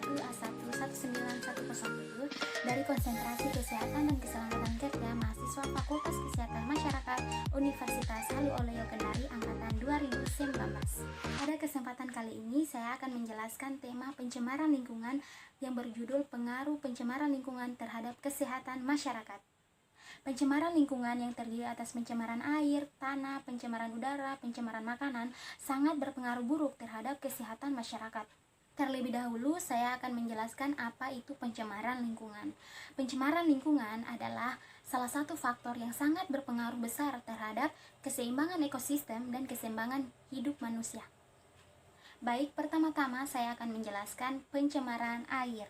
A1A19107 dari Konsentrasi Kesehatan dan Keselamatan Kerja mahasiswa Fakultas Kesehatan Masyarakat Universitas Halu Oleo Kendari angkatan 2019. Pada kesempatan kali ini saya akan menjelaskan tema pencemaran lingkungan yang berjudul pengaruh pencemaran lingkungan terhadap kesehatan masyarakat. Pencemaran lingkungan yang terdiri atas pencemaran air, tanah, pencemaran udara, pencemaran makanan sangat berpengaruh buruk terhadap kesehatan masyarakat. Terlebih dahulu, saya akan menjelaskan apa itu pencemaran lingkungan. Pencemaran lingkungan adalah salah satu faktor yang sangat berpengaruh besar terhadap keseimbangan ekosistem dan keseimbangan hidup manusia. Baik, pertama-tama saya akan menjelaskan pencemaran air.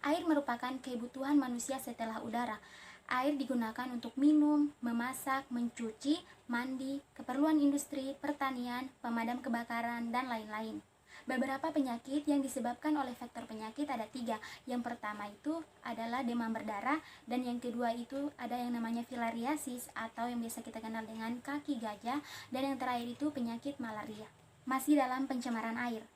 Air merupakan kebutuhan manusia setelah udara. Air digunakan untuk minum, memasak, mencuci, mandi, keperluan industri, pertanian, pemadam kebakaran, dan lain-lain. Beberapa penyakit yang disebabkan oleh faktor penyakit ada 3. Yang pertama itu adalah demam berdarah, dan yang kedua itu ada yang namanya filariasis atau yang biasa kita kenal dengan kaki gajah, dan yang terakhir itu penyakit malaria. Masih dalam pencemaran air.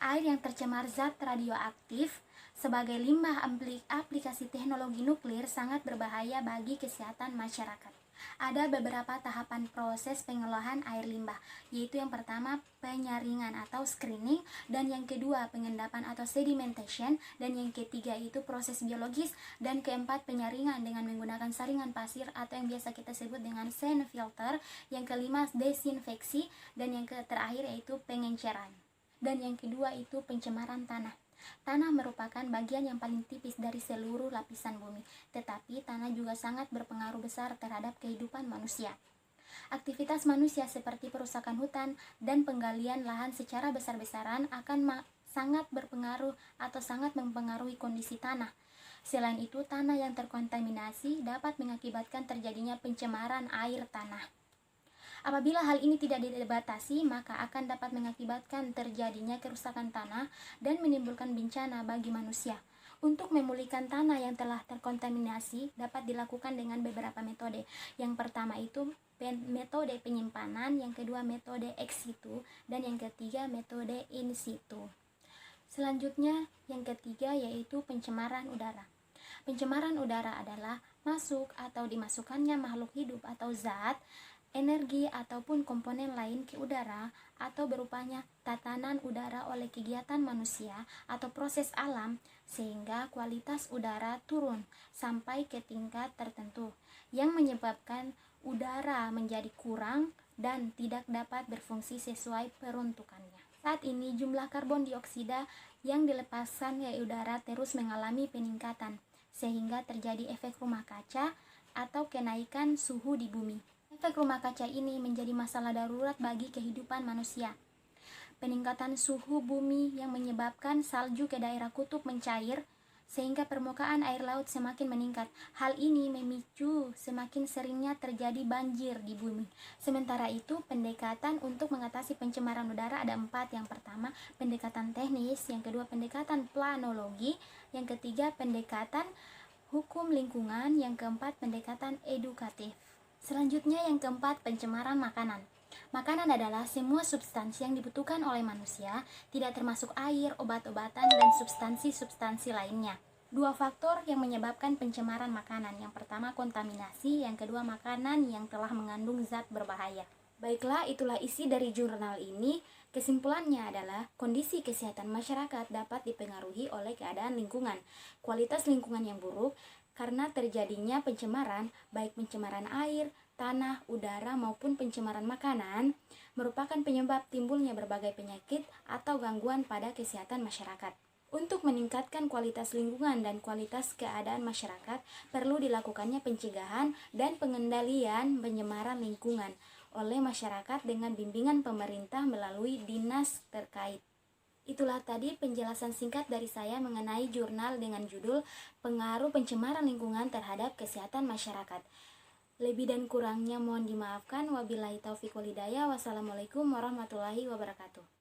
Air yang tercemar zat radioaktif sebagai limbah aplikasi teknologi nuklir sangat berbahaya bagi kesehatan masyarakat. Ada beberapa tahapan proses pengolahan air limbah, yaitu yang pertama penyaringan atau screening, dan yang kedua pengendapan atau sedimentation, dan yang ketiga itu proses biologis, dan keempat penyaringan dengan menggunakan saringan pasir atau yang biasa kita sebut dengan sand filter, yang kelima desinfeksi, dan yang terakhir yaitu pengenceran. Dan yang kedua itu pencemaran tanah. Tanah merupakan bagian yang paling tipis dari seluruh lapisan bumi, tetapi tanah juga sangat berpengaruh besar terhadap kehidupan manusia. Aktivitas manusia seperti perusakan hutan dan penggalian lahan secara besar-besaran akan sangat berpengaruh atau sangat mempengaruhi kondisi tanah. Selain itu, tanah yang terkontaminasi dapat mengakibatkan terjadinya pencemaran air tanah. Apabila hal ini tidak dibatasi, maka akan dapat mengakibatkan terjadinya kerusakan tanah dan menimbulkan bencana bagi manusia. Untuk memulihkan tanah yang telah terkontaminasi dapat dilakukan dengan beberapa metode. Yang pertama itu metode penyimpanan, yang kedua metode ex situ, dan yang ketiga metode in situ. Selanjutnya, yang ketiga yaitu pencemaran udara. Pencemaran udara adalah masuk atau dimasukkannya makhluk hidup atau zat, energi ataupun komponen lain ke udara atau berupanya tatanan udara oleh kegiatan manusia atau proses alam sehingga kualitas udara turun sampai ke tingkat tertentu yang menyebabkan udara menjadi kurang dan tidak dapat berfungsi sesuai peruntukannya. Saat ini jumlah karbon dioksida yang dilepaskan ke udara terus mengalami peningkatan sehingga terjadi efek rumah kaca atau kenaikan suhu di bumi. Efek rumah kaca ini menjadi masalah darurat bagi kehidupan manusia. Peningkatan suhu bumi yang menyebabkan salju ke daerah kutub mencair sehingga permukaan air laut semakin meningkat. Hal ini memicu semakin seringnya terjadi banjir di bumi. Sementara itu, pendekatan untuk mengatasi pencemaran udara ada 4. Yang pertama, pendekatan teknis, yang kedua pendekatan planologi, yang ketiga pendekatan hukum lingkungan, yang keempat pendekatan edukatif. Selanjutnya yang keempat, pencemaran makanan. Makanan adalah semua substansi yang dibutuhkan oleh manusia, tidak termasuk air, obat-obatan, dan substansi-substansi lainnya. 2 faktor yang menyebabkan pencemaran makanan. Yang pertama kontaminasi, yang kedua makanan yang telah mengandung zat berbahaya. Baiklah, itulah isi dari jurnal ini. Kesimpulannya adalah kondisi kesehatan masyarakat dapat dipengaruhi oleh keadaan lingkungan. Kualitas lingkungan yang buruk karena terjadinya pencemaran, baik pencemaran air, tanah, udara maupun pencemaran makanan, merupakan penyebab timbulnya berbagai penyakit atau gangguan pada kesehatan masyarakat. Untuk meningkatkan kualitas lingkungan dan kualitas keadaan masyarakat, perlu dilakukannya pencegahan dan pengendalian pencemaran lingkungan oleh masyarakat dengan bimbingan pemerintah melalui dinas terkait. Itulah tadi penjelasan singkat dari saya mengenai jurnal dengan judul Pengaruh Pencemaran Lingkungan Terhadap Kesehatan Masyarakat. Lebih dan kurangnya mohon dimaafkan. Wabillahi taufiq wal hidayah. Wassalamualaikum warahmatullahi wabarakatuh.